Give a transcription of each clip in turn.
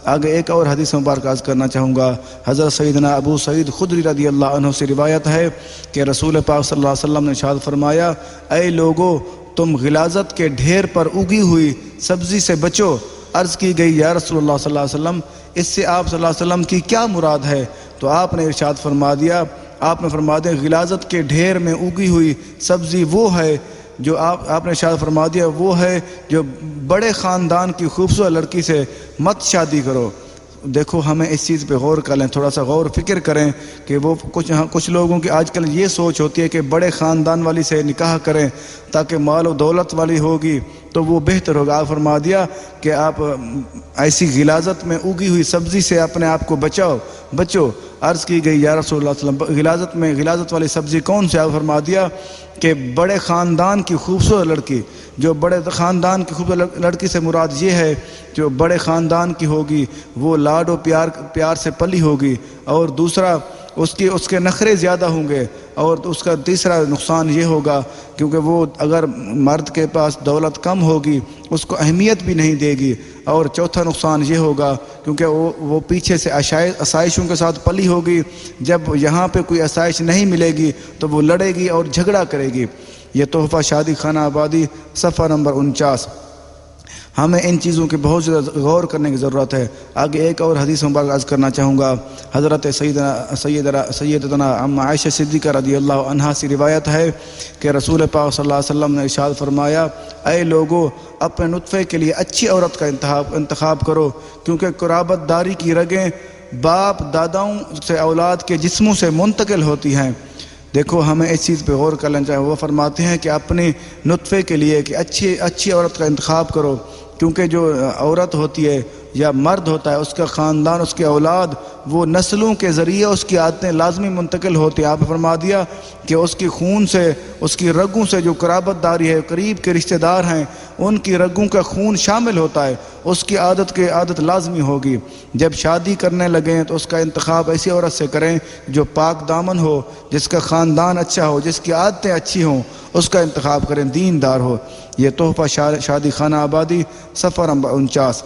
آگے ایک اور حدیث مبارک عرض کرنا چاہوں گا۔ حضرت سیدنا ابو سعید خدری رضی اللہ عنہ سے روایت ہے کہ رسول پاک صلی اللہ علیہ وسلم نے ارشاد فرمایا، اے لوگو تم غلاظت کے ڈھیر پر اگی ہوئی سبزی سے بچو۔ عرض کی گئی یا رسول اللہ صلی اللہ علیہ وسلم اس سے آپ صلی اللہ علیہ وسلم کی کیا مراد ہے؟ تو آپ نے ارشاد فرما دیا، غلاظت کے ڈھیر میں اگی ہوئی سبزی وہ ہے جو آپ نے ارشاد فرما دیا وہ ہے جو بڑے خاندان کی خوبصورت لڑکی سے مت شادی کرو۔ دیکھو ہمیں اس چیز پہ غور کر لیں، تھوڑا سا غور فکر کریں کہ وہ کچھ لوگوں کی آج کل یہ سوچ ہوتی ہے کہ بڑے خاندان والی سے نکاح کریں تاکہ مال و دولت والی ہوگی تو وہ بہتر ہوگا۔ آپ فرما دیا کہ آپ ایسی غلاظت میں اگی ہوئی سبزی سے اپنے آپ کو بچو۔ عرض کی گئی یا رسول اللہ صلی اللہ علیہ وسلم غلاظت والی سبزی کون سے؟ آپ فرما دیا کہ بڑے خاندان کی خوبصورت لڑکی۔ جو بڑے خاندان کی خوبصورت لڑکی سے مراد یہ ہے جو بڑے خاندان کی ہوگی، وہ لاڈ و پیار سے پلی ہوگی، اور دوسرا اس کے نخرے زیادہ ہوں گے، اور اس کا تیسرا نقصان یہ ہوگا کیونکہ وہ اگر مرد کے پاس دولت کم ہوگی اس کو اہمیت بھی نہیں دے گی، اور چوتھا نقصان یہ ہوگا کیونکہ وہ پیچھے سے آسائشوں کے ساتھ پلی ہوگی، جب یہاں پہ کوئی آسائش نہیں ملے گی تو وہ لڑے گی اور جھگڑا کرے گی۔ یہ تحفہ شادی خانہ آبادی صفحہ نمبر 49۔ ہمیں ان چیزوں کی بہت زیادہ غور کرنے کی ضرورت ہے۔ آگے ایک اور حدیث مبارک عرض کرنا چاہوں گا۔ حضرت سیدتنا ام عائشہ صدیقہ رضی اللہ عنہا سے روایت ہے کہ رسول پاک صلی اللہ علیہ وسلم نے ارشاد فرمایا، اے لوگو اپنے نطفے کے لیے اچھی عورت کا انتخاب کرو، کیونکہ قرابت داری کی رگیں باپ داداؤں سے اولاد کے جسموں سے منتقل ہوتی ہیں۔ دیکھو ہمیں اس چیز پہ غور کرنا چاہیے۔ وہ فرماتے ہیں کہ اپنے نطفے کے لیے کہ اچھی عورت کا انتخاب کرو، کیونکہ جو عورت ہوتی ہے یا مرد ہوتا ہے اس کا خاندان، اس کی اولاد، وہ نسلوں کے ذریعے اس کی عادتیں لازمی منتقل ہوتی ہیں۔ آپ نے فرما دیا کہ اس کی خون سے، اس کی رگوں سے جو قرابت داری ہے، قریب کے رشتہ دار ہیں، ان کی رگوں کا خون شامل ہوتا ہے، اس کی عادت لازمی ہوگی۔ جب شادی کرنے لگیں تو اس کا انتخاب ایسی عورت سے کریں جو پاک دامن ہو، جس کا خاندان اچھا ہو، جس کی عادتیں اچھی ہوں، اس کا انتخاب کریں، دیندار ہو۔ یہ تحفہ شادی خانہ آبادی صفحہ نمبر 49۔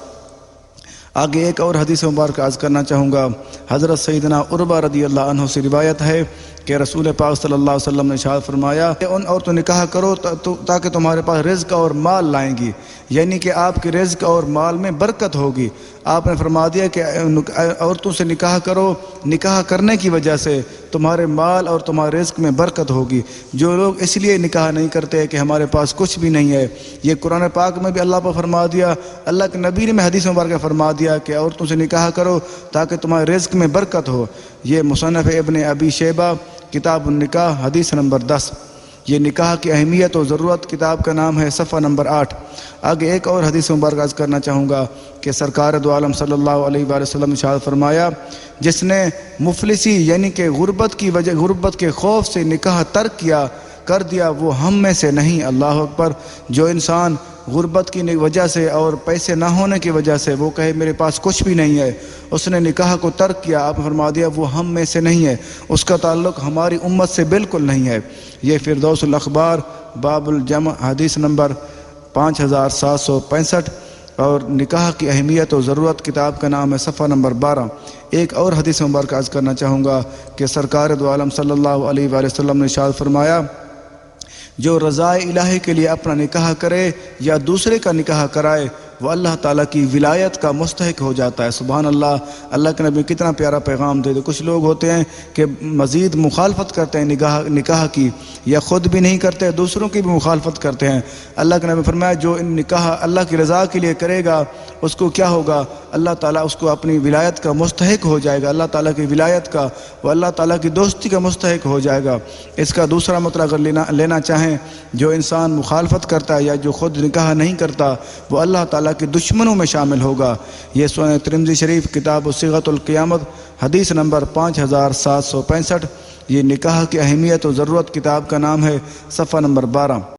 آگے ایک اور حدیث مبارک عرض کرنا چاہوں گا۔ حضرت سیدنا عروہ رضی اللہ عنہ سے روایت ہے کہ رسول پاک صلی اللہ علیہ وسلم نے ارشاد فرمایا کہ ان عورتوں نکاح کرو تاکہ تمہارے پاس رزق اور مال لائیں گی، یعنی کہ آپ کے رزق اور مال میں برکت ہوگی۔ آپ نے فرما دیا کہ عورتوں سے نکاح کرو، نکاح کرنے کی وجہ سے تمہارے مال اور تمہارے رزق میں برکت ہوگی۔ جو لوگ اس لیے نکاح نہیں کرتے کہ ہمارے پاس کچھ بھی نہیں ہے، یہ قرآن پاک میں بھی اللہ پر فرما دیا، اللہ کے نبی نے حدیث مبارکہ فرما دیا کہ عورتوں سے نکاح کرو تاکہ تمہارے رزق میں برکت ہو۔ یہ مصنف ابن ابی شیبہ کتاب النکاح حدیث نمبر 10۔ یہ نکاح کی اہمیت و ضرورت کتاب کا نام ہے صفحہ نمبر 8۔ آگے ایک اور حدیث مبارک عرض کرنا چاہوں گا کہ سرکار دو عالم صلی اللہ علیہ وآلہ وسلم نے ارشاد فرمایا، جس نے مفلسی یعنی کہ غربت کے خوف سے نکاح ترک کر دیا وہ ہم میں سے نہیں۔ اللہ اکبر۔ جو انسان غربت کی وجہ سے اور پیسے نہ ہونے کی وجہ سے وہ کہے میرے پاس کچھ بھی نہیں ہے، اس نے نکاح کو ترک کیا، آپ نے فرما دیا وہ ہم میں سے نہیں ہے، اس کا تعلق ہماری امت سے بالکل نہیں ہے۔ یہ فردوس الاخبار باب الجمع حدیث نمبر 5765، اور نکاح کی اہمیت و ضرورت کتاب کا نام ہے صفحہ نمبر 12۔ ایک اور حدیث مبارک عرض کرنا چاہوں گا کہ سرکار دو عالم صلی اللہ علیہ وآلہ وسلم نے ارشاد فرمایا، جو رضائے الہی کے لیے اپنا نکاح کرے یا دوسرے کا نکاح کرائے وہ اللہ تعالیٰ کی ولایت کا مستحق ہو جاتا ہے۔ سبحان اللہ۔ اللہ کے نبی کتنا پیارا پیغام دے دے۔ کچھ لوگ ہوتے ہیں کہ مزید مخالفت کرتے ہیں نکاح کی، یا خود بھی نہیں کرتے، دوسروں کی بھی مخالفت کرتے ہیں۔ اللہ کے نبی فرمایا جو نکاح اللہ کی رضا کے لیے کرے گا اس کو کیا ہوگا؟ اللہ تعالیٰ اس کو اپنی ولایت کا مستحق ہو جائے گا، اللہ تعالیٰ کی ولایت کا، وہ اللہ تعالیٰ کی دوستی کا مستحق ہو جائے گا۔ اس کا دوسرا مطلب اگر لینا چاہیں، جو انسان مخالفت کرتا ہے یا جو خود نکاح نہیں کرتا وہ اللہ تعالیٰ کے دشمنوں میں شامل ہوگا۔ یہ سنن ترمذی شریف کتاب صیغۃ القیامت حدیث نمبر 5765۔ یہ نکاح کی اہمیت و ضرورت کتاب کا نام ہے صفحہ نمبر 12۔